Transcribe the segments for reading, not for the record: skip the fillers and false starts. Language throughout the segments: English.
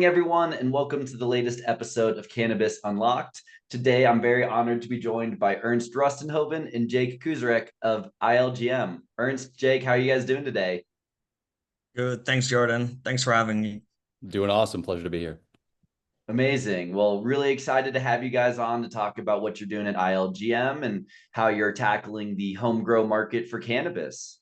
morning, everyone, and welcome to the latest episode of Cannabis Unlocked. Today, I'm very honored to be joined by Ernst Rustenhoven and Jake Kuczeruk of ILGM. Ernst, Jake, how are you guys doing today? Good. Thanks, Jordan. Thanks for having me. Doing awesome. Pleasure to be here. Amazing. Well, really excited to have you guys on to talk about what you're doing at ILGM and how you're tackling the home grow market for cannabis.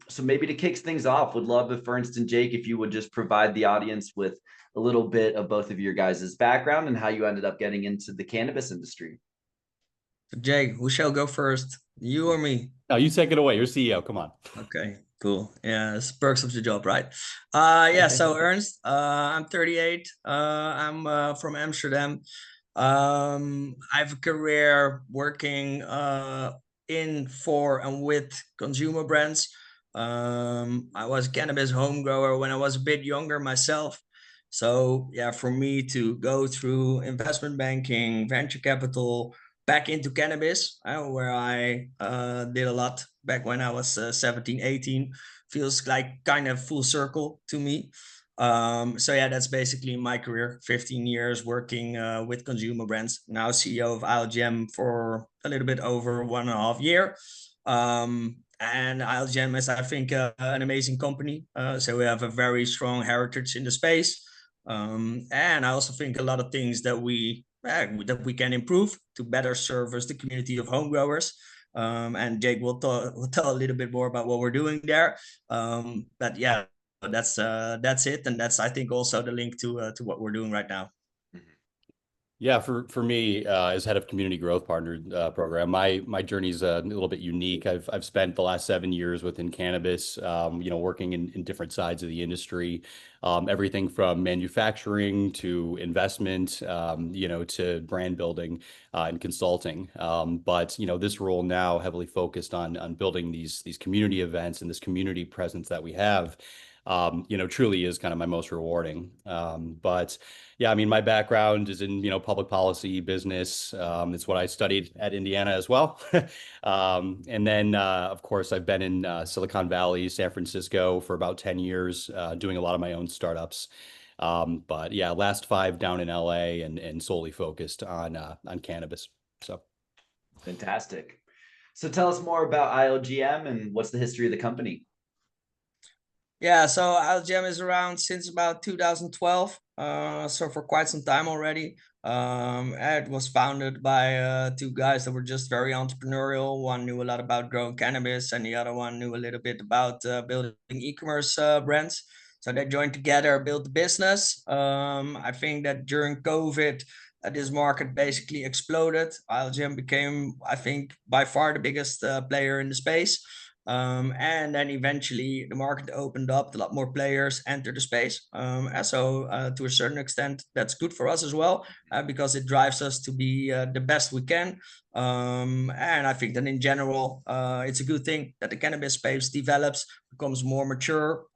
So maybe to kick things off, would love if Ernst and Jake, if you would just provide the audience with a little bit of both of your guys' background and how you ended up getting into the cannabis industry. Jake, who shall go first? You or me? No, you take it away. You're CEO. Come on. Okay, cool. Yeah, it's perks of the job, right? So Ernst, I'm 38. I'm from Amsterdam. I have a career working in, for, and with consumer brands. I was a cannabis home grower when I was a bit younger myself. So yeah, for me to go through investment banking, venture capital, back into cannabis, where I did a lot back when I was 17, 18, feels like kind of full circle to me. So yeah, that's basically my career. 15 years working with consumer brands. Now CEO of ILGM for a little bit over 1.5 years. And ILGM is, I think, an amazing company. So we have a very strong heritage in the space. And I also think a lot of things that we can improve to better service the community of home growers. And Jake will tell a little bit more about what we're doing there. But yeah, that's it, and that's, I think, also the link to what we're doing right now. Yeah, for me, as head of community growth partner program, my journey is a little bit unique. I've spent the last 7 years within cannabis, working in different sides of the industry, everything from manufacturing to investment, to brand building and consulting. But this role now heavily focused on building these community events and this community presence that we have. Truly is kind of my most rewarding. But yeah, I mean, my background is in, public policy, business. It's what I studied at Indiana as well. And then, of course, I've been in Silicon Valley, San Francisco for about 10 years, doing a lot of my own startups. But yeah, last 5 down in LA and solely focused on cannabis. So Fantastic. So tell us more about ILGM and what's the history of the company? Yeah, so ILGM is around since about 2012, so for quite some time already. It was founded by 2 guys that were just very entrepreneurial. One knew a lot about growing cannabis, and the other one knew a little bit about building e-commerce brands. So they joined together, built the business. I think that during COVID, this market basically exploded. ILGM became, I think, by far the biggest player in the space. And then eventually the market opened up, a lot more players entered the space. And so to a certain extent, that's good for us as well, because it drives us to be the best we can. And I think that in general, it's a good thing that the cannabis space develops, becomes more mature.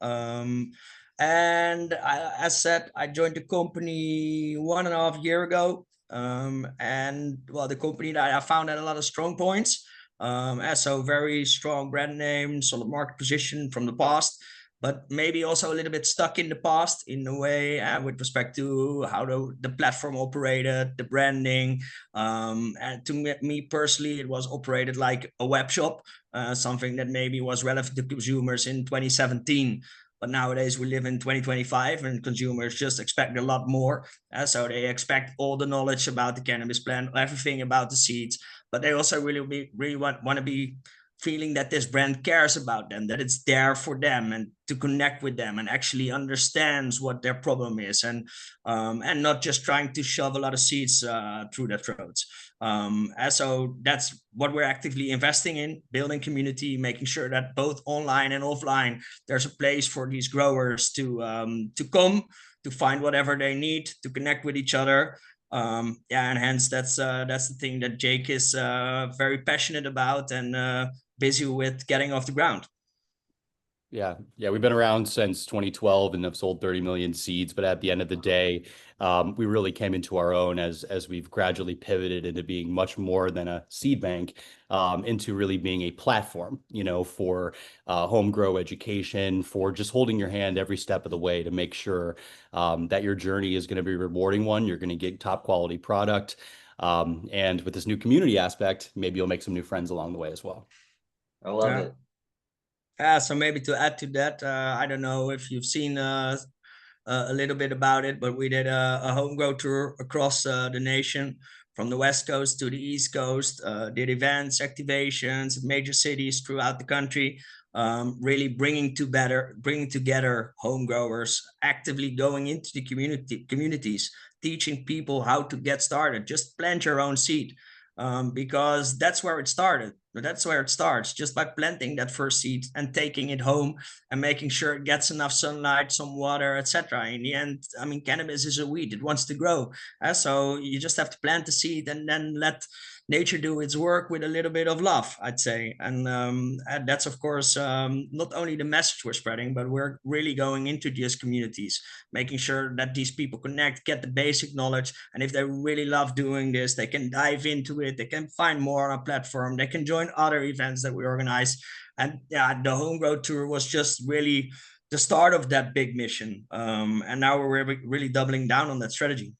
As said, I joined the company 1.5 years ago. And well, the company that I found had a lot of strong points. So very strong brand name, solid market position from the past, but maybe also a little bit stuck in the past in a way, with respect to how the platform operated, the branding. And to me personally, it was operated like a web shop, something that maybe was relevant to consumers in 2017. But nowadays we live in 2025 and consumers just expect a lot more. So they expect all the knowledge about the cannabis plant, everything about the seeds, but they also really want to be feeling that this brand cares about them, that it's there for them and to connect with them and actually understands what their problem is, and not just trying to shove a lot of seeds through their throats. And so that's what we're actively investing in, building community, making sure that both online and offline, there's a place for these growers to come, to find whatever they need, to connect with each other. And hence that's the thing that Jake is very passionate about and busy with getting off the ground. Yeah. Yeah. We've been around since 2012 and have sold 30 million seeds. But at the end of the day, we really came into our own as we've gradually pivoted into being much more than a seed bank, into really being a platform, for home grow education, for just holding your hand every step of the way to make sure that your journey is going to be a rewarding one. You're going to get top quality product. And with this new community aspect, maybe you'll make some new friends along the way as well. I love Yeah. it. So maybe to add to that, I don't know if you've seen a little bit about it, but we did a home grow tour across the nation, from the West Coast to the East Coast, did events, activations, major cities throughout the country, really bringing together home growers, actively going into the communities, teaching people how to get started. Just plant your own seed, because that's where it started. That's where it starts, just by planting that first seed and taking it home and making sure it gets enough sunlight, some water, etc. In the end, I mean, cannabis is a weed; it wants to grow. So you just have to plant the seed and then let nature do its work with a little bit of love, I'd say. And that's of course not only the message we're spreading, but we're really going into these communities, making sure that these people connect, get the basic knowledge, and if they really love doing this, they can dive into it. They can find more on our platform. They can join other events that we organize. And yeah, the home grow tour was just really the start of that big mission. And now we're really doubling down on that strategy.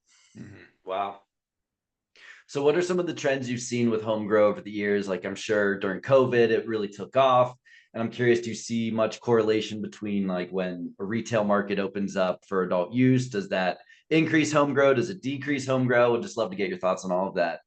Wow. So what are some of the trends you've seen with home grow over the years? Like, I'm sure during COVID, it really took off. And I'm curious, do you see much correlation between like when a retail market opens up for adult use? Does that increase home grow? Does it decrease home grow? Would just love to get your thoughts on all of that.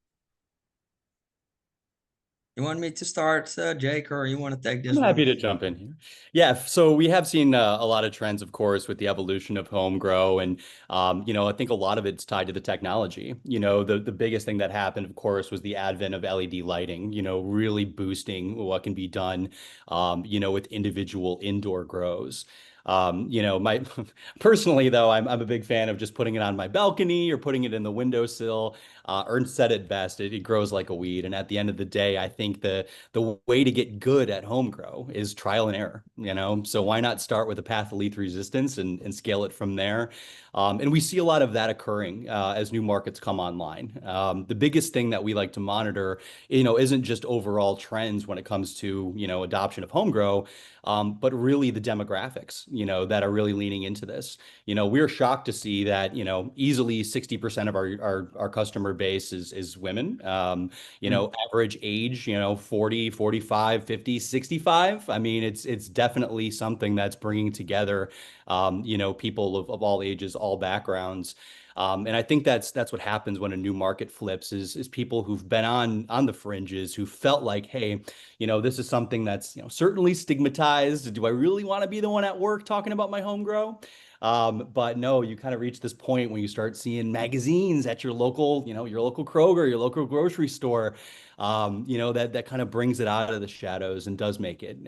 You want me to start, Jake, or you want to take I'm this happy one? to jump in here. Yeah, so we have seen a lot of trends, of course, with the evolution of home grow, and I think a lot of it's tied to the technology. The biggest thing that happened, of course, was the advent of LED lighting. Really boosting what can be done, with individual indoor grows. My personally though, I'm a big fan of just putting it on my balcony or putting it in the windowsill. Ernst said it best: it grows like a weed, and at the end of the day, I think the way to get good at home grow is trial and error, so why not start with a path of least resistance and scale it from there. And we see a lot of that occurring as new markets come online. The biggest thing that we like to monitor, isn't just overall trends when it comes to, adoption of home grow, but really the demographics, that are really leaning into this. We're shocked to see that, easily 60% of our customer base is women. Average age, 40, 45, 50, 65. I mean, it's definitely something that's bringing together, people of all ages, all backgrounds. And I think that's what happens when a new market flips is people who've been on the fringes, who felt like, hey, this is something that's, certainly stigmatized. Do I really want to be the one at work talking about my home grow? But no, you kind of reach this point when you start seeing magazines at your local, your local Kroger, your local grocery store, that kind of brings it out of the shadows and does make it,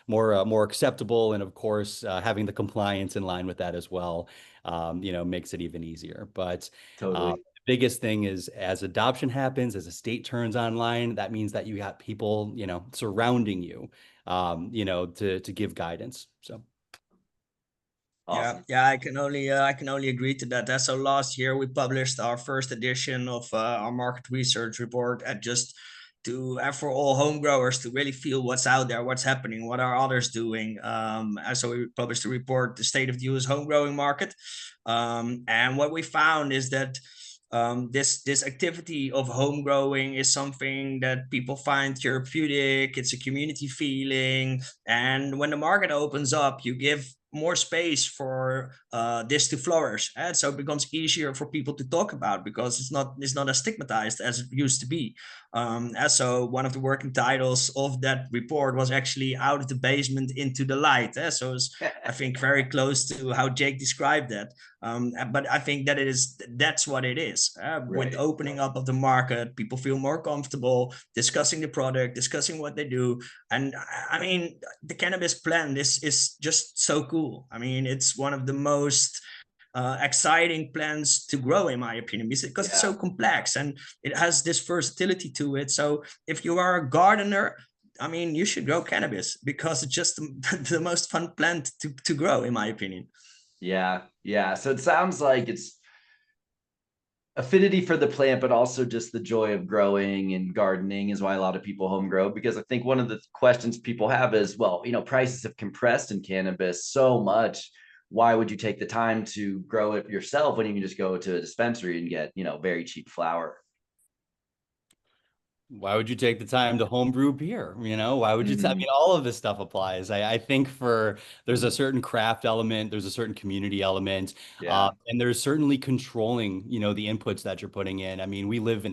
more acceptable. And of course, having the compliance in line with that as well, makes it even easier. But Totally. biggest thing is, as adoption happens, as a state turns online, that means that you got people, surrounding you, to give guidance. So. Awesome. Yeah, I can only agree to that. So last year we published our first edition of our market research report, at just to for all home growers to really feel what's out there, what's happening, what are others doing. And so we published a report, the state of the US home growing market, and what we found is that this activity of home growing is something that people find therapeutic. It's a community feeling, and when the market opens up, you give more space for this to flourish, and so it becomes easier for people to talk about, because it's not as stigmatized as it used to be. And so one of the working titles of that report was actually "Out of the Basement into the Light." So it's, I think, very close to how Jake described that. But I think that's what it is. With the Right. opening up of the market, people feel more comfortable discussing the product, discussing what they do. And I mean, the cannabis plant is just so cool. I mean, it's one of the most exciting plants to grow, in my opinion, because it's so complex and it has this versatility to it. So if you are a gardener, I mean, you should grow cannabis because it's just the most fun plant to grow, in my opinion. Yeah. So it sounds like it's affinity for the plant, but also just the joy of growing and gardening is why a lot of people home grow. Because I think one of the questions people have is, well, prices have compressed in cannabis so much. Why would you take the time to grow it yourself when you can just go to a dispensary and get, very cheap flower? Why would you take the time to homebrew beer? Why would you? I mean, all of this stuff applies. I think there's a certain craft element, there's a certain community element, Yeah. and there's certainly controlling, the inputs that you're putting in. I mean,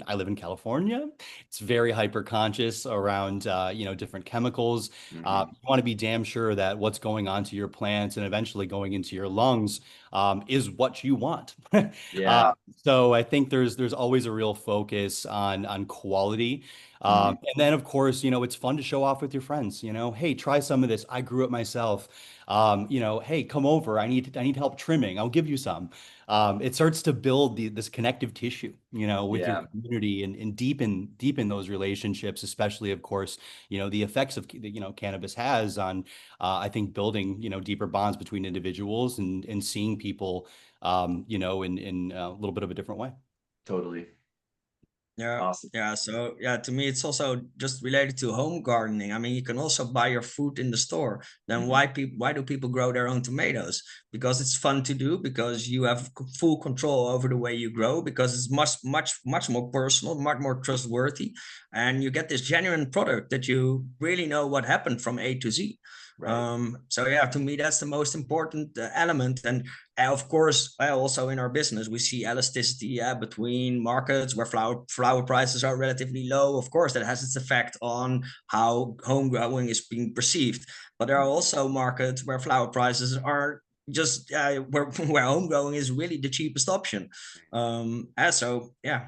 I live in California. It's very hyper conscious around, different chemicals. You want to be damn sure that what's going onto your plants and eventually going into your lungs, is what you want. Yeah. So I think there's always a real focus on quality. And then of course, it's fun to show off with your friends, hey, try some of this. I grew it myself. Hey, come over. I need help trimming. I'll give you some. It starts to build this connective tissue, with your Yeah. community and deepen those relationships, especially of course, the effects of cannabis has on I think building, deeper bonds between individuals and seeing people in a little bit of a different way. Totally. Yeah, Awesome. yeah. So yeah, to me, it's also just related to home gardening. I mean, you can also buy your food in the store. Then why do people grow their own tomatoes? Because it's fun to do, because you have full control over the way you grow, because it's much more personal, much more trustworthy, and you get this genuine product that you really know what happened from A to Z. Right. So yeah, to me, that's the most important element. And of course, also in our business, we see elasticity between markets where flower prices are relatively low. Of course, that has its effect on how home growing is being perceived. But there are also markets where flower prices are just where home growing is really the cheapest option. So yeah.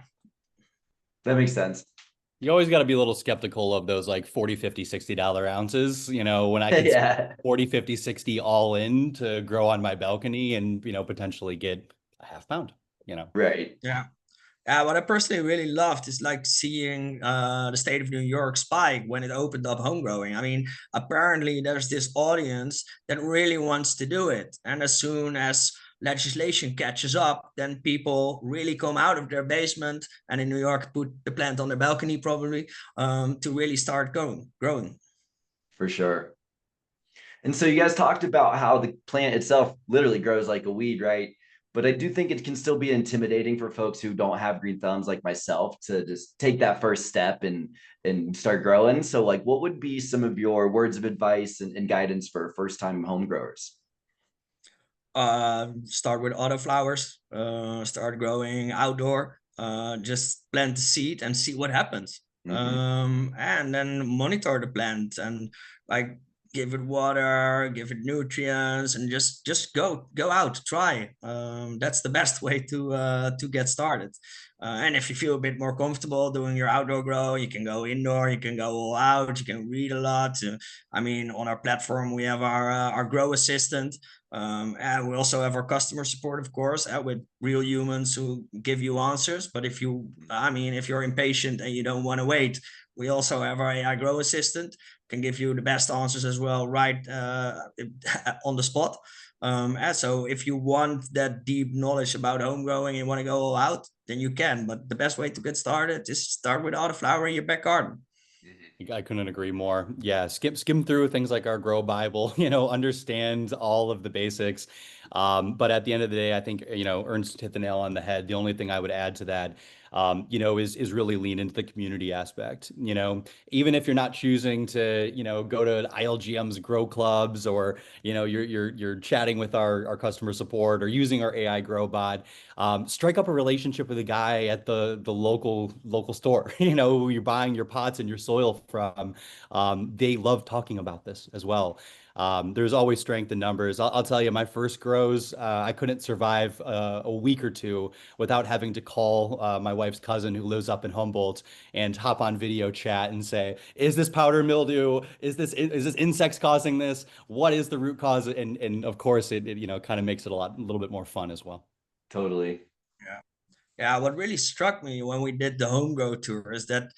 That makes sense. You always got to be a little skeptical of those like 40, 50, $60 ounces, when I could Yeah. 40, 50, 60 all in to grow on my balcony and, potentially get a half pound, Right. Yeah. What I personally really loved is like seeing the state of New York spike when it opened up home growing. I mean, apparently there's this audience that really wants to do it. And as soon as legislation catches up, then people really come out of their basement and in New York put the plant on their balcony probably to really start growing. For sure. And so you guys talked about how the plant itself literally grows like a weed, right? But I do think it can still be intimidating for folks who don't have green thumbs like myself to just take that first step and start growing. So like what would be some of your words of advice and guidance for first time home growers? Start with autoflowers, start growing outdoor, just plant the seed and see what happens. And then monitor the plant and like give it water, give it nutrients, and just go out, try. That's the best way to get started. And if you feel a bit more comfortable doing your outdoor grow, you can go indoor, you can go all out, you can read a lot. I mean, on our platform, we have our grow assistant. And we also have our customer support, of course, with real humans who give you answers. But if you're impatient and you don't want to wait, we also have our AI grow assistant, can give you the best answers as well, right on the spot. And so if you want that deep knowledge about home growing and you want to go all out, then you can. But the best way to get started is start with autoflower in your back garden. I couldn't agree more. Yeah, skim through things like our Grow Bible, understand all of the basics. But at the end of the day, I think, Ernst hit the nail on the head. The only thing I would add to that, is really lean into the community aspect. Even if you're not choosing to, go to ILGM's grow clubs or, you're chatting with our customer support or using our AI grow bot, strike up a relationship with a guy at the local store, who you're buying your pots and your soil from. They love talking about this as well. There's always strength in numbers. I'll tell you, my first grows, I couldn't survive a week or two without having to call my wife's cousin who lives up in Humboldt and hop on video chat and say, is this powder mildew? Is this insects causing this? What is the root cause? And of course, it kind of makes it a little bit more fun as well. Totally. Yeah. Yeah, what really struck me when we did the home grow tour is that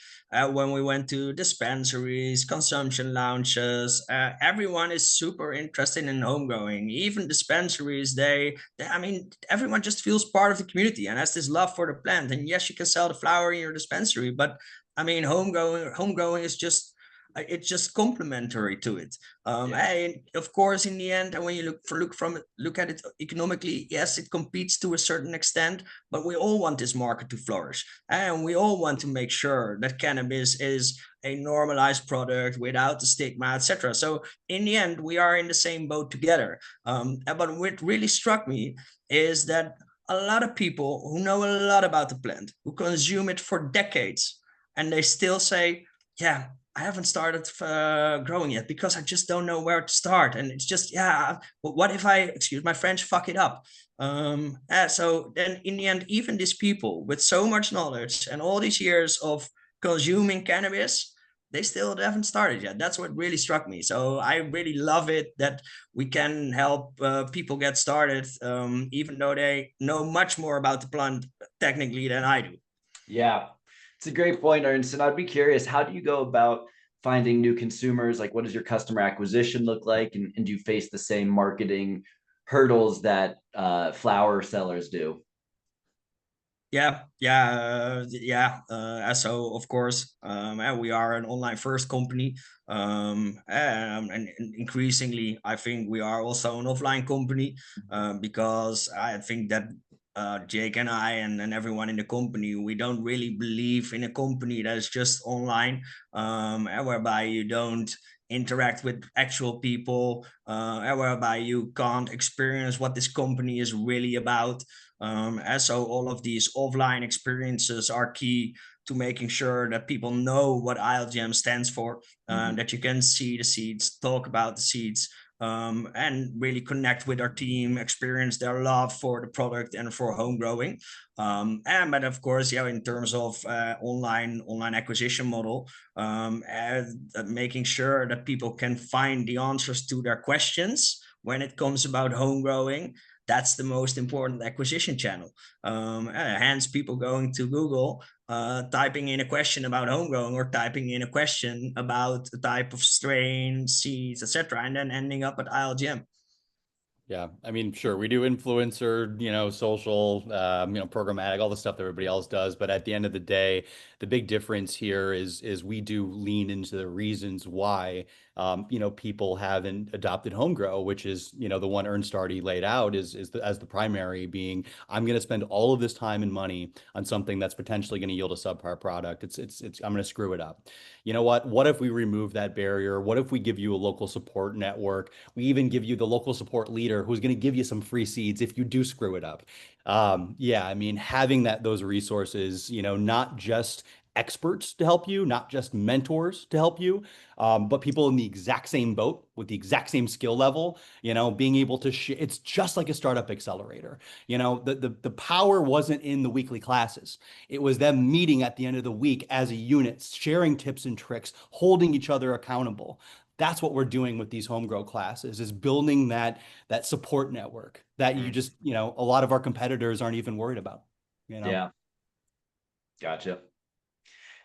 when we went to dispensaries, consumption lounges, everyone is super interested in home growing. Even dispensaries, I mean, everyone just feels part of the community and has this love for the plant. And yes, you can sell the flower in your dispensary, but I mean, home growing is just it's just complementary to it. And of course, in the end, and when you look at it economically, yes, it competes to a certain extent, but we all want this market to flourish, and we all want to make sure that cannabis is a normalized product without the stigma, etc. So in the end, we are in the same boat together. But what really struck me is that a lot of people who know a lot about the plant, who consume it for decades, and they still say, yeah, I haven't started growing yet because I just don't know where to start. And it's just, yeah, what if I, excuse my French, fuck it up? So then in the end, even these people with so much knowledge and all these years of consuming cannabis, they still haven't started yet. That's what really struck me. So I really love it that we can help people get started, even though they know much more about the plant technically than I do. Yeah, it's a great point, Ernst. And I'd be curious, how do you go about finding new consumers? Like, what does your customer acquisition look like? And do you face the same marketing hurdles that flower sellers do? So of course, and we are an online first company, and increasingly, I think we are also an offline company, because I think that Jake and I and everyone in the company, we don't really believe in a company that is just online, and whereby you don't interact with actual people, and whereby you can't experience what this company is really about. And so all of these offline experiences are key to making sure that people know what ILGM stands for, that you can see the seeds, talk about the seeds, and really connect with our team, experience their love for the product and for home growing. But of course, yeah, in terms of online acquisition model, making sure that people can find the answers to their questions when it comes about home growing, that's the most important acquisition channel. Hence, people going to Google, typing in a question about home growing or typing in a question about the type of strain, seeds, etc., and then ending up at ILGM. Yeah, I mean, sure, we do influencer, social, programmatic, all the stuff that everybody else does. But at the end of the day, the big difference here is we do lean into the reasons why, people haven't adopted home grow, which is, the one Ernst already laid out as the primary being, I'm going to spend all of this time and money on something that's potentially going to yield a subpar product. I'm going to screw it up. You know what? What if we remove that barrier? What if we give you a local support network? We even give you the local support leader who's going to give you some free seeds if you do screw it up. Yeah, I mean, having those resources, not just experts to help you, not just mentors to help you, but people in the exact same boat with the exact same skill level, being able to it's just like a startup accelerator. The power wasn't in the weekly classes. It was them meeting at the end of the week as a unit, sharing tips and tricks, holding each other accountable. That's what we're doing with these home grow classes, is building that support network that you just, a lot of our competitors aren't even worried about. Yeah. Gotcha.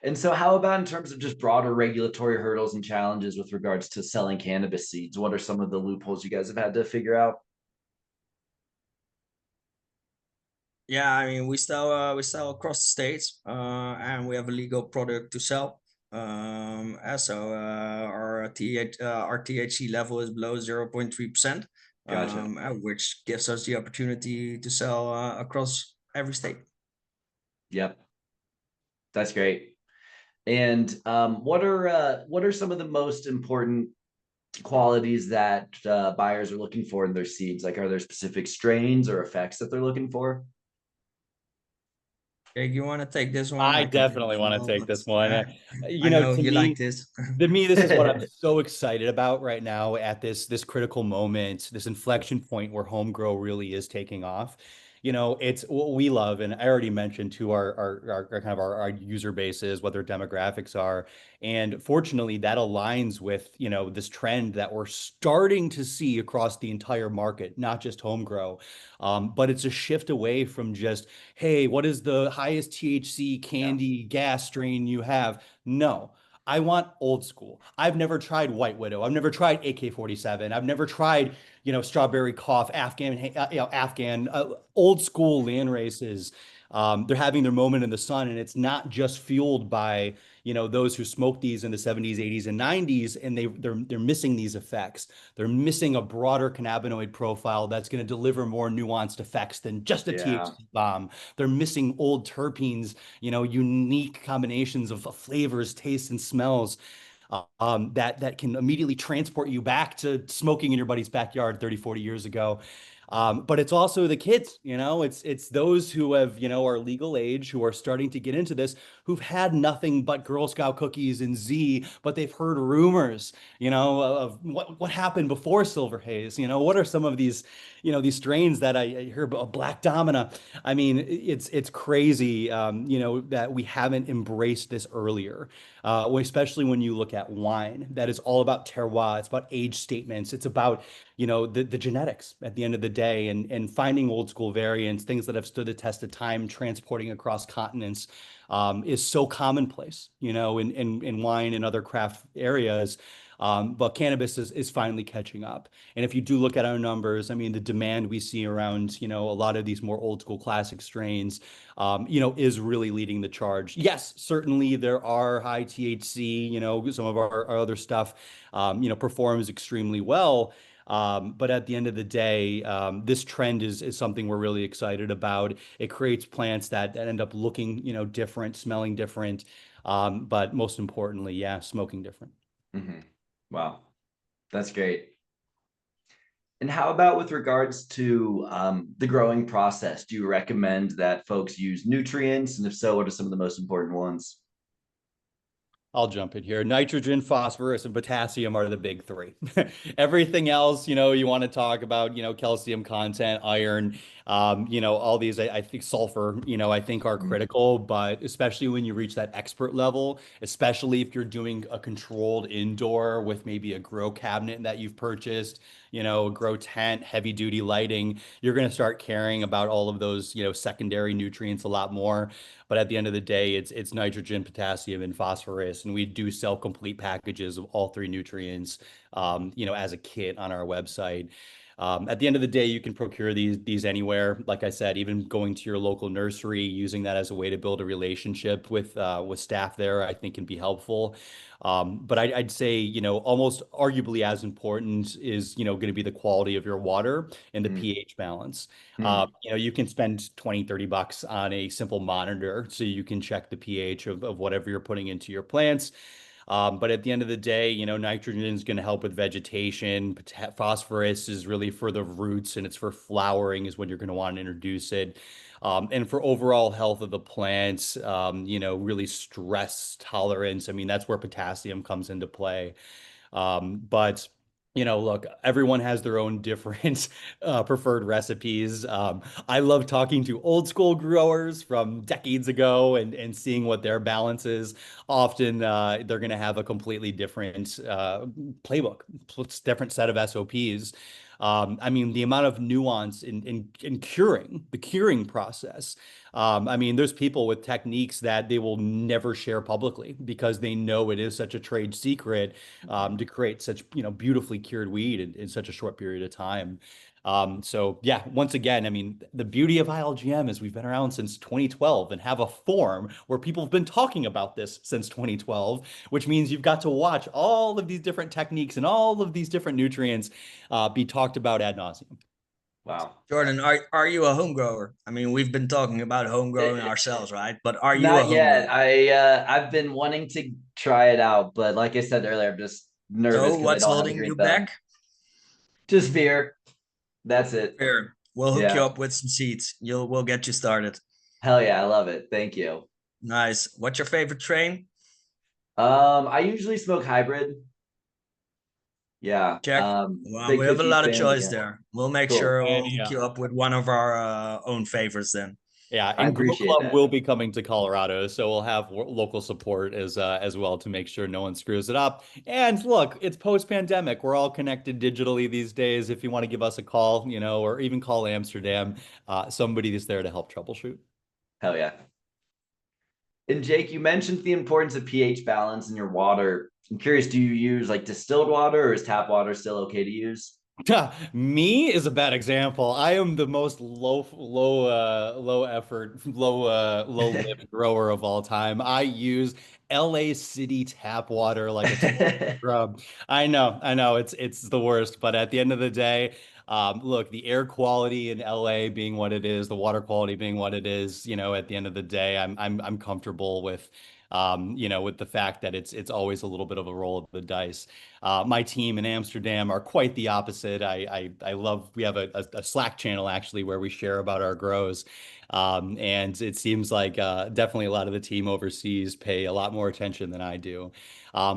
And so how about in terms of just broader regulatory hurdles and challenges with regards to selling cannabis seeds? What are some of the loopholes you guys have had to figure out? Yeah, I mean, we sell across the states, and we have a legal product to sell. So our THC level is below 0.3%, Gotcha. which gives us the opportunity to sell across every state. Yep. That's great. And what are some of the most important qualities that buyers are looking for in their seeds? Like, are there specific strains or effects that they're looking for? Jake, you want to take this one? I I can take definitely as want to well, take but this one. I know To you like me, this. this is what I'm so excited about right now at this critical moment, this inflection point where home grow really is taking off. it's what we love. And I already mentioned to our kind of our user bases, what their demographics are. And fortunately, that aligns with, this trend that we're starting to see across the entire market, not just home grow. But it's a shift away from just, hey, what is the highest THC candy gas strain you have? No. I want old school. I've never tried White Widow. I've never tried AK-47. I've never tried, strawberry cough, Afghan, old school land races. They're having their moment in the sun, and it's not just fueled by, those who smoked these in the 70s, 80s, and 90s, and they're missing these effects. They're missing a broader cannabinoid profile that's going to deliver more nuanced effects than just a THC bomb. They're missing old terpenes, unique combinations of flavors, tastes, and smells. That can immediately transport you back to smoking in your buddy's backyard 30, 40 years ago. But it's also the kids, it's those who have, are legal age, who are starting to get into this, who've had nothing but Girl Scout cookies and Z, but they've heard rumors, of what happened before Silver Haze. What are some of these, these strains that I hear about, Black Domina. I mean, it's crazy, that we haven't embraced this earlier. Especially when you look at wine, that is all about terroir. It's about age statements. It's about, the genetics at the end of the day, and finding old school variants, things that have stood the test of time, transporting across continents, is so commonplace, in wine and other craft areas. But cannabis is finally catching up. And if you do look at our numbers, I mean, the demand we see around, a lot of these more old school classic strains, is really leading the charge. Yes, certainly there are high THC, some of our other stuff, performs extremely well. But at the end of the day, this trend is something we're really excited about. It creates plants that end up looking, different, smelling different, but most importantly, smoking different. Mm-hmm. Wow, that's great. And how about with regards to the growing process? Do you recommend that folks use nutrients? And if so, what are some of the most important ones? I'll jump in here. Nitrogen, phosphorus, and potassium are the big three. Everything else, you want to talk about, calcium content, iron, all these, I think sulfur, I think are critical, but especially when you reach that expert level, especially if you're doing a controlled indoor with maybe a grow cabinet that you've purchased, a grow tent, heavy duty lighting, you're going to start caring about all of those, secondary nutrients a lot more. But at the end of the day, it's nitrogen, potassium, and phosphorus, and we do sell complete packages of all three nutrients, as a kit on our website. At the end of the day, you can procure these anywhere. Like I said, even going to your local nursery, using that as a way to build a relationship with staff there, I think can be helpful. But I'd say, almost arguably as important is, going to be the quality of your water and the pH balance. You can spend 20, 30 bucks on a simple monitor so you can check the pH of whatever you're putting into your plants. But at the end of the day, nitrogen is going to help with vegetation. Phosphorus is really for the roots, and it's for flowering is when you're going to want to introduce it. And for overall health of the plants, really stress tolerance. I mean, that's where potassium comes into play. But look, everyone has their own different preferred recipes. I love talking to old school growers from decades ago and seeing what their balance is. Often they're going to have a completely different playbook, different set of SOPs. I mean, the amount of nuance in curing, the curing process. I mean, there's people with techniques that they will never share publicly because they know it is such a trade secret to create such, beautifully cured weed in such a short period of time. So yeah, once again, I mean, the beauty of ILGM is we've been around since 2012 and have a forum where people have been talking about this since 2012, which means you've got to watch all of these different techniques and all of these different nutrients be talked about ad nauseum. Wow. Jordan, are you a home grower? I mean, we've been talking about home growing ourselves, right? But are you a Not home yet. grower? I've been wanting to try it out, but like I said earlier, I'm just nervous So because I what's don't have a holding you green thumb. back? Just fear. That's it. Here, we'll hook you Yeah. up with some seeds. We'll get you started. Hell yeah, I love it. Thank you. Nice. What's your favorite strain? I usually smoke hybrid. Yeah. Check. Well, Big we have a cookies lot of fan, but choice yeah, there. We'll make cool. sure we'll And hook yeah, you up with one of our own favorites then. yeah, I and Grow appreciate Club that. will be coming to Colorado, so we'll have local support as well to make sure no one screws it up. And look, it's post-pandemic. We're all connected digitally these days. If you want to give us a call, or even call Amsterdam, somebody is there to help troubleshoot. Hell yeah. And Jake, you mentioned the importance of pH balance in your water. I'm curious, do you use like distilled water, or is tap water still okay to use? Me is a bad example. I am the most low effort, low lift grower of all time. I use LA City tap water like a scrub. I know, it's the worst, but at the end of the day, look, the air quality in LA being what it is, the water quality being what it is, at the end of the day, I'm comfortable with the fact that it's always a little bit of a roll of the dice. My team in Amsterdam are quite the opposite. I love, we have a Slack channel actually where we share about our grows. And it seems like definitely a lot of the team overseas pay a lot more attention than I do.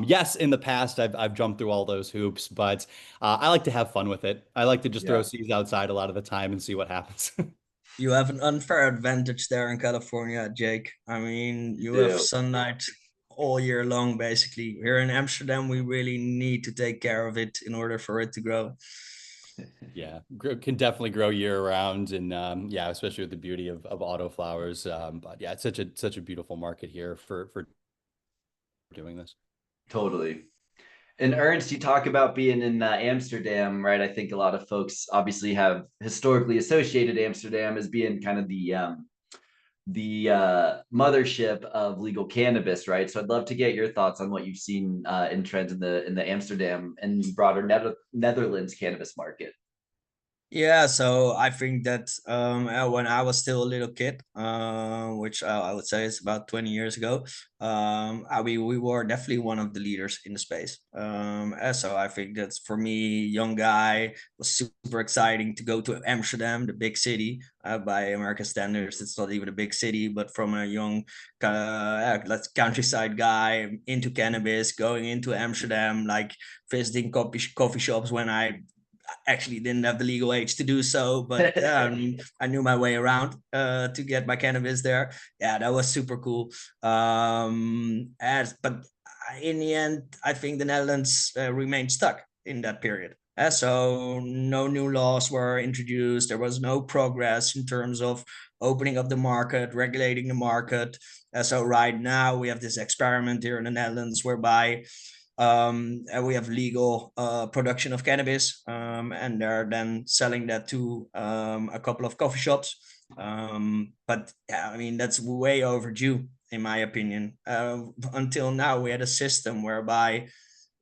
Yes, in the past I've jumped through all those hoops, but I like to have fun with it. I like to just throw Yeah. seeds outside a lot of the time and see what happens. You have an unfair advantage there in California, Jake. I mean, You you have do. sunlight all year long, basically. Here in Amsterdam, we really need to take care of it in order for it to grow. Yeah, can definitely grow year round, and yeah, especially with the beauty of auto flowers. But yeah, it's such a beautiful market here for doing this. Totally. And Ernst, you talk about being in Amsterdam, right? I think a lot of folks obviously have historically associated Amsterdam as being kind of the mothership of legal cannabis, right? So I'd love to get your thoughts on what you've seen in trends in the Amsterdam and broader Netherlands cannabis market. Yeah, so I think that when I was still a little kid, which I would say is about 20 years ago, we were definitely one of the leaders in the space. And so I think that for me, young guy, was super exciting to go to Amsterdam, the big city. By American standards, it's not even a big city, but from a young, let's countryside guy into cannabis, going into Amsterdam, like visiting coffee shops when I actually didn't have the legal age to do so, but I knew my way around to get my cannabis there. Yeah, that was super cool. But in the end, I think the Netherlands remained stuck in that period. So no new laws were introduced. There was no progress in terms of opening up the market, regulating the market. So right now we have this experiment here in the Netherlands whereby and we have legal production of cannabis, and they're then selling that to a couple of coffee shops. But yeah, I mean, that's way overdue, in my opinion. Until now, we had a system whereby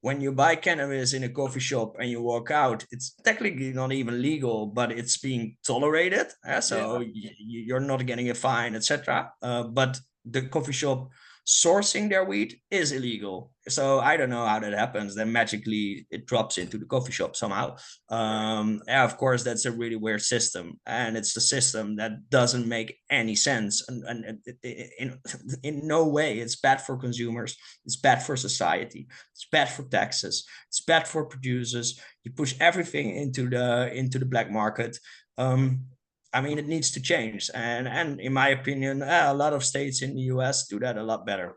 when you buy cannabis in a coffee shop and you walk out, it's technically not even legal, but it's being tolerated. So you're not getting a fine, etc. But the coffee shop sourcing their weed is illegal. So I don't know how that happens. Then magically it drops into the coffee shop somehow. Yeah, of course, that's a really weird system, and it's the system that doesn't make any sense. And in no way, it's bad for consumers. It's bad for society. It's bad for taxes. It's bad for producers. You push everything into the black market. I mean, it needs to change, and in my opinion, a lot of states in the US do that a lot better.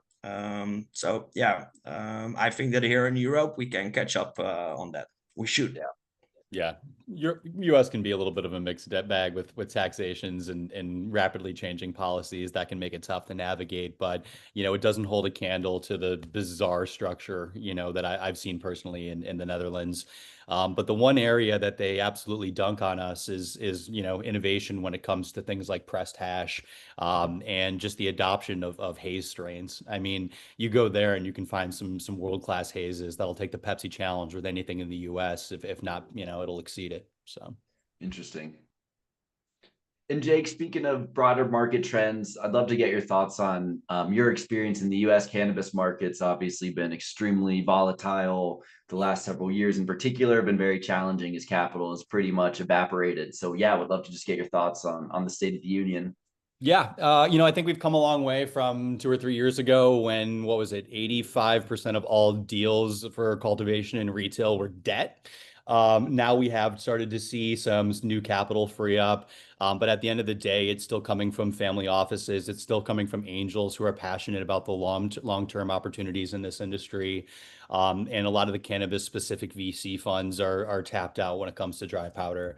So yeah, I think that here in Europe we can catch up on that. We should. Yeah, your U.S. can be a little bit of a mixed bag with taxations and rapidly changing policies that can make it tough to navigate. But it doesn't hold a candle to the bizarre structure that I've seen personally in the Netherlands. But the one area that they absolutely dunk on us is innovation when it comes to things like pressed hash, and just the adoption of haze strains. I mean, you go there and you can find some world-class hazes that'll take the Pepsi challenge with anything in the US. If not, it'll exceed it. So Interesting. And Jake, speaking of broader market trends, I'd love to get your thoughts on your experience in the US cannabis market's obviously been extremely volatile. The last several years in particular have been very challenging as capital is pretty much evaporated. So yeah, would love to just get your thoughts on the state of the union. Yeah, I think we've come a long way from 2 or 3 years ago when, what was it, 85% of all deals for cultivation and retail were debt. Now we have started to see some new capital free up. But at the end of the day, it's still coming from family offices. It's still coming from angels who are passionate about the long-term opportunities in this industry. And a lot of the cannabis specific VC funds are tapped out when it comes to dry powder.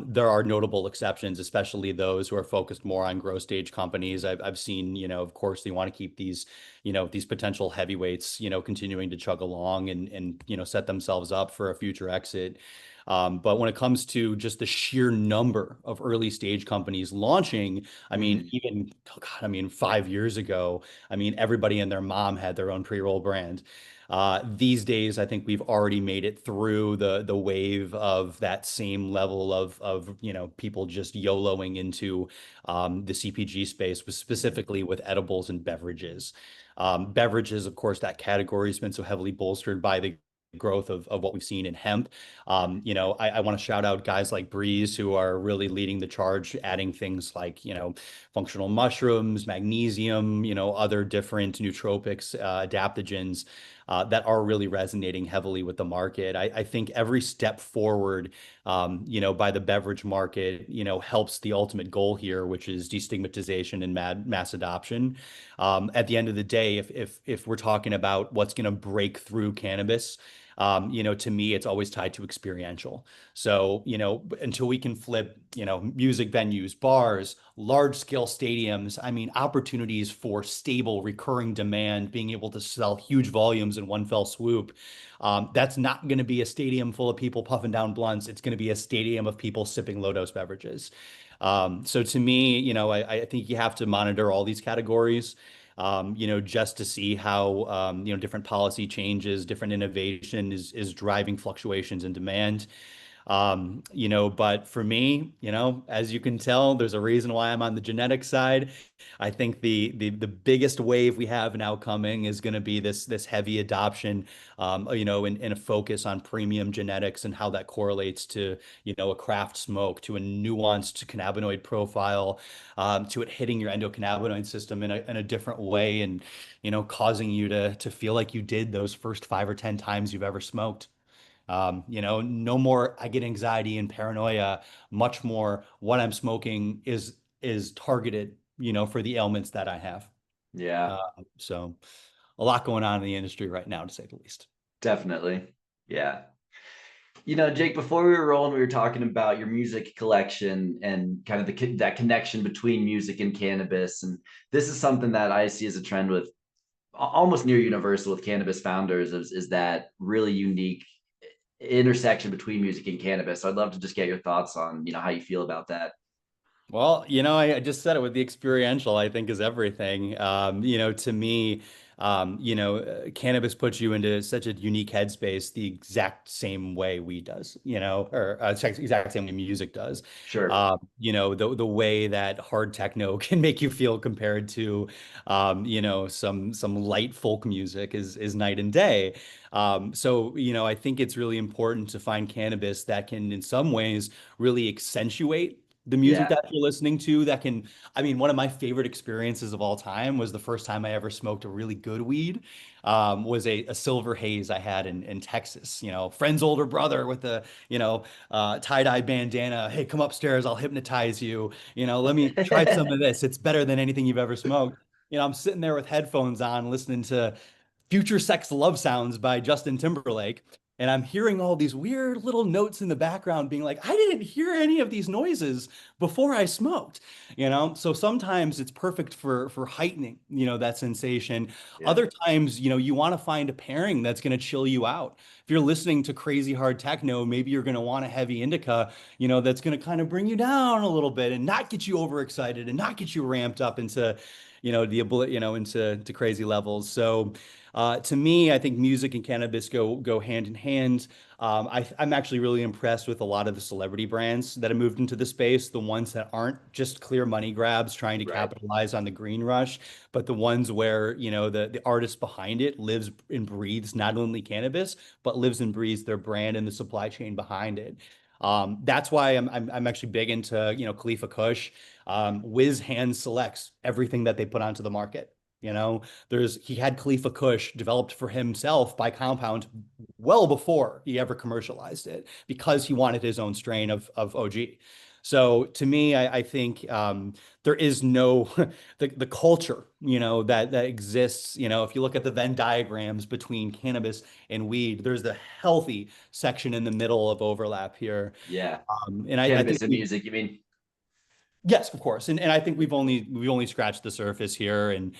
There are notable exceptions, especially those who are focused more on growth stage companies. I've seen, of course, they want to keep these potential heavyweights, continuing to chug along and set themselves up for a future exit. But when it comes to just the sheer number of early stage companies launching, I mean, Mm, even, oh God, I mean, 5 years ago, I mean, everybody and their mom had their own pre-roll brand. These days, I think we've already made it through the wave of that same level of people just YOLOing into the CPG space, but specifically with edibles and beverages. Beverages, of course, that category has been so heavily bolstered by the growth of what we've seen in hemp. I want to shout out guys like Breeze who are really leading the charge, adding things like, functional mushrooms, magnesium, other different nootropics, adaptogens that are really resonating heavily with the market. I think every step forward, by the beverage market, helps the ultimate goal here, which is destigmatization and mass adoption. At the end of the day, if we're talking about what's going to break through cannabis, to me, it's always tied to experiential. So, until we can flip, music venues, bars, large scale stadiums, I mean, opportunities for stable, recurring demand, being able to sell huge volumes in one fell swoop. That's not going to be a stadium full of people puffing down blunts. It's going to be a stadium of people sipping low dose beverages. So to me, I think you have to monitor all these categories, just to see how, different policy changes, different innovation is driving fluctuations in demand. But for me, as you can tell, there's a reason why I'm on the genetic side. I think the biggest wave we have now coming is going to be this heavy adoption, and a focus on premium genetics and how that correlates to, a craft smoke, to a nuanced cannabinoid profile, to it hitting your endocannabinoid system in a different way, and, causing you to feel like you did those first 5 or 10 times you've ever smoked. No more I get anxiety and paranoia, much more what I'm smoking is targeted, for the ailments that I have. yeah, Uh, so a lot going on in the industry right now, to say the least. definitely. Yeah. Jake, before we were rolling, we were talking about your music collection and kind of that connection between music and cannabis. And this is something that I see as a trend with almost near universal with cannabis founders is that really unique intersection between music and cannabis. So I'd love to just get your thoughts on, how you feel about that. Well, I just said it with the experiential, I think is everything. To me, cannabis puts you into such a unique headspace the exact same way weed does, or exact same way music does. Sure. The way that hard techno can make you feel compared to, some light folk music is night and day. So, I think it's really important to find cannabis that can, in some ways, really accentuate the music Yeah. that you're listening to. I mean, one of my favorite experiences of all time was the first time I ever smoked a really good weed, was a silver haze I had in Texas. Friend's older brother with the, tie-dye bandana. Hey, come upstairs, I'll hypnotize you. Let me try some of this. It's better than anything you've ever smoked. I'm sitting there with headphones on, listening to Future Sex Love Sounds by Justin Timberlake. And I'm hearing all these weird little notes in the background being like, I didn't hear any of these noises before I smoked, So sometimes it's perfect for heightening, that sensation. Yeah. Other times, you want to find a pairing that's going to chill you out. If you're listening to crazy hard techno, maybe you're going to want a heavy indica, that's going to kind of bring you down a little bit and not get you overexcited and not get you ramped up into, into crazy levels. So, to me, I think music and cannabis go hand in hand. I'm actually really impressed with a lot of the celebrity brands that have moved into the space, the ones that aren't just clear money grabs trying to Right. capitalize on the green rush, but the ones where, the artist behind it lives and breathes not only cannabis, but lives and breathes their brand and the supply chain behind it. That's why I'm actually big into, you know, Khalifa Kush. Wiz hand selects everything that they put onto the market. You know, he had Khalifa Kush developed for himself by Compound well before he ever commercialized it because he wanted his own strain of OG. So to me, I think there is no the culture, you know, that exists. You know, if you look at the Venn diagrams between cannabis and weed, there's the healthy section in the middle of overlap here. Yeah. And I think Cannabis and music, you mean? yes, of course. And I think we've only scratched the surface here. And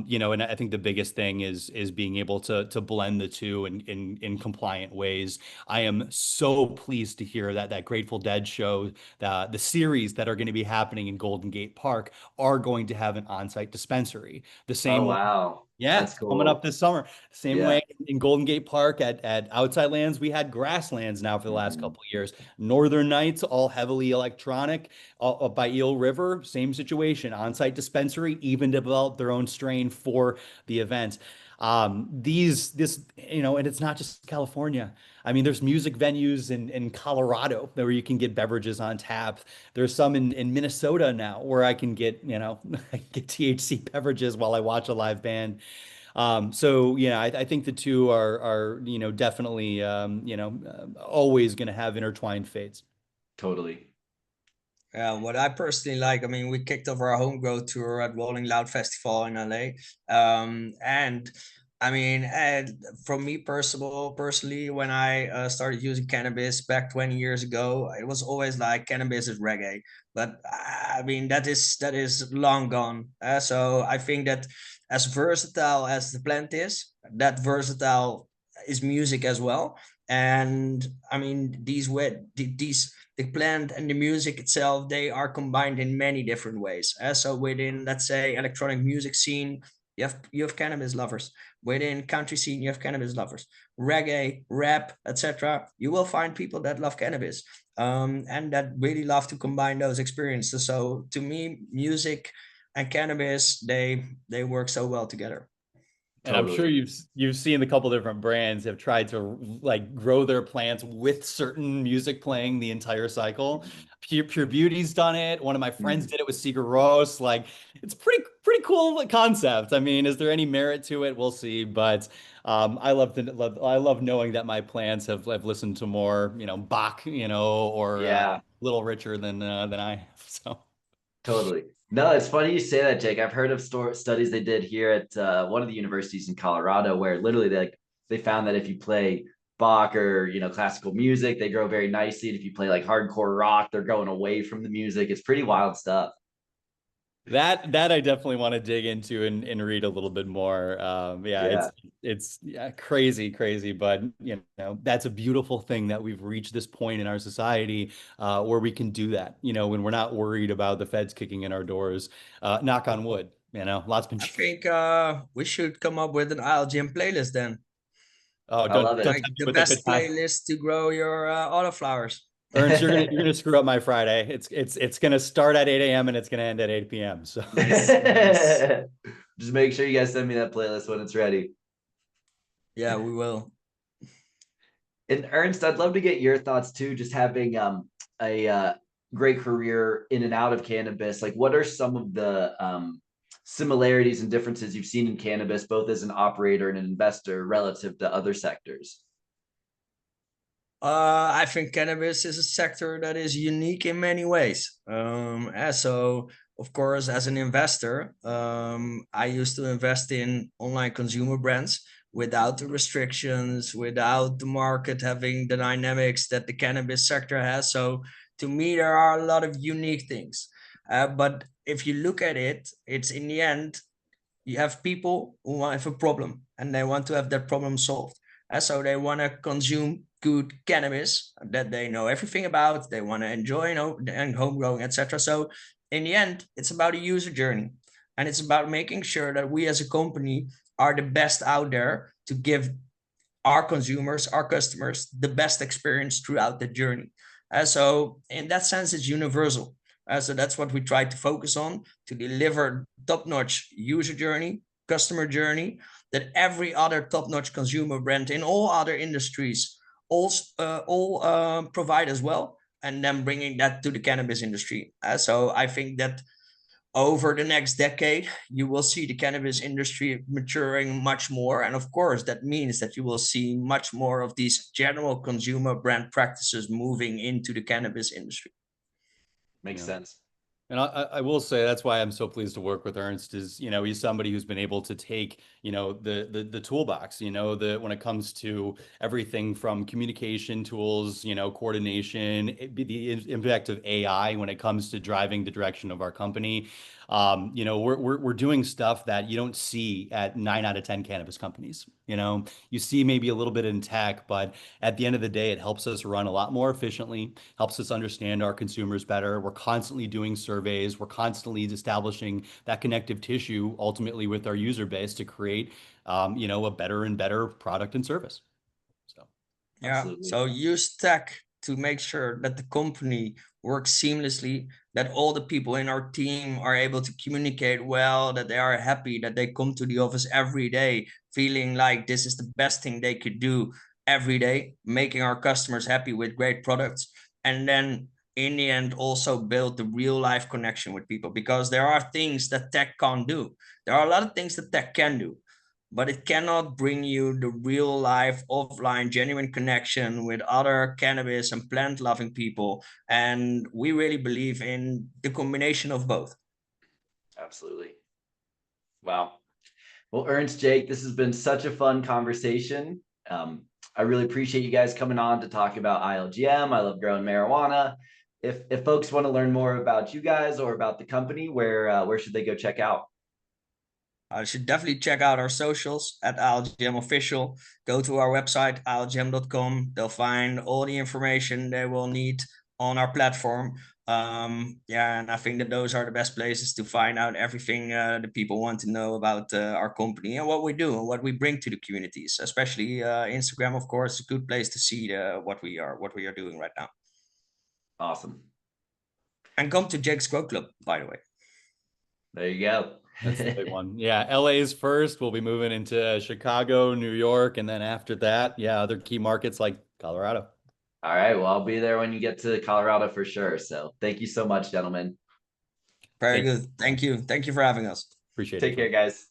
you know, and I think the biggest thing is being able to blend the two in compliant ways. I am so pleased to hear that Grateful Dead show, the series that are going to be happening in Golden Gate Park are going to have an on-site dispensary. The Oh, same way. wow. Yeah, That's coming up cool. this summer. Same Yeah. way in Golden Gate Park at Outside Lands, we had grasslands now for the last Mhm. couple of years. Northern Nights, all heavily electronic, up by Eel River, same situation. On-site dispensary, even developed their own strain for the event. You know, and it's not just California. I mean, there's music venues in Colorado where you can get beverages on tap. There's some in Minnesota now where I can get, you know, get THC beverages while I watch a live band. So yeah, I think the two are you know, definitely you know, always going to have intertwined fates. Totally. What I personally like, I mean, we kicked off our home grow tour at Rolling Loud Festival in LA. And I mean, from me personally, when I started using cannabis back 20 years ago, it was always like cannabis is reggae. But I mean, that is long gone. So I think that as versatile as the plant is, that versatile is music as well. And I mean, these the plant and the music itself, they are combined in many different ways. So within, let's say, electronic music scene, you have cannabis lovers. Within country scene, you have cannabis lovers. Reggae, rap, etc. You will find people that love cannabis, and that really love to combine those experiences. So to me, music and cannabis, they work so well together. And I'm sure Totally. you've seen a couple different brands have tried to like grow their plants with certain music playing the entire cycle. Pure Beauty's done it. One of my friends Mhm. did it with Sigur Rós. Like it's pretty cool concept. I mean, is there any merit to it? We'll see. But I love knowing that my plants have listened to more, you know, Bach, you know, or Yeah. Little Richer than I have. So. Totally. No, it's funny you say that, Jake. I've heard of studies they did here at one of the universities in Colorado, where literally they found that if you play Bach or classical music, they grow very nicely, and if you play like hardcore rock, they're going away from the music. It's pretty wild stuff. That I definitely want to dig into and read a little bit more. Yeah, Yeah, it's yeah, crazy, but you know, that's a beautiful thing that we've reached this point in our society where we can do that. You know, when we're not worried about the feds kicking in our doors. Knock on wood. You know, lots been. I think we should come up with an ILGM playlist then, Oh, I love don't it. like tell me the what the good best time. playlist to grow your autoflowers. Ernst, you're gonna screw up my Friday. It's gonna start at 8 a.m. and it's gonna end at 8 p.m. So. Nice, nice. Just make sure you guys send me that playlist when it's ready. Yeah, we will. And Ernst, I'd love to get your thoughts too, just having a great career in and out of cannabis. Like, what are some of the similarities and differences you've seen in cannabis, both as an operator and an investor relative to other sectors? I think cannabis is a sector that is unique in many ways. So, of course, as an investor, I used to invest in online consumer brands without the restrictions, without the market having the dynamics that the cannabis sector has. So, to me, there are a lot of unique things. But if you look at it, it's in the end, you have people who have a problem and they want to have that problem solved. So they want to consume good cannabis that they know everything about. They want to enjoy, and home growing, etc. So in the end, it's about a user journey, and it's about making sure that we as a company are the best out there to give our consumers, our customers, the best experience throughout the journey. So in that sense, it's universal. So that's what we try to focus on, to deliver top-notch user journey, customer journey that every other top-notch consumer brand in all other industries all provide as well, and then bringing that to the cannabis industry. So I think that over the next decade, you will see the cannabis industry maturing much more. And of course, that means that you will see much more of these general consumer brand practices moving into the cannabis industry. Makes sense. And I will say that's why I'm so pleased to work with Ernst is, he's somebody who's been able to take, the toolbox, when it comes to everything from communication tools, coordination, the impact of AI when it comes to driving the direction of our company. We're doing stuff that you don't see at 9 out of 10 cannabis companies. You see maybe a little bit in tech, but at the end of the day, it helps us run a lot more efficiently, helps us understand our consumers better. We're constantly doing surveys. We're constantly establishing that connective tissue ultimately with our user base to create, a better and better product and service. So, yeah. Absolutely. So use tech to make sure that the company works seamlessly, that all the people in our team are able to communicate well, that they are happy, that they come to the office every day feeling like this is the best thing they could do every day, making our customers happy with great products. And then in the end, also build the real life connection with people, because there are things that tech can't do. There are a lot of things that tech can do, but it cannot bring you the real life, offline, genuine connection with other cannabis and plant loving people. And we really believe in the combination of both. Absolutely. Wow. Well, Ernst, Jake, this has been such a fun conversation. I really appreciate you guys coming on to talk about ILGM. I love growing marijuana. If folks want to learn more about you guys or about the company, where should they go check out? You should definitely check out our socials at ILGM Official. Go to our website, ilgm.com. They'll find all the information they will need on our platform. And I think that those are the best places to find out everything the people want to know about our company and what we do and what we bring to the communities. Especially Instagram, of course, is a good place to see what we are doing right now. Awesome. And come to Jake's Grow Club, by the way. There you go. That's the big one. Yeah, LA is first. We'll be moving into Chicago, New York, and then after that, other key markets like Colorado. All right. Well, I'll be there when you get to Colorado for sure. So thank you so much, gentlemen. Very good. Thank you. Thank you for having us. Appreciate it. Take care, guys.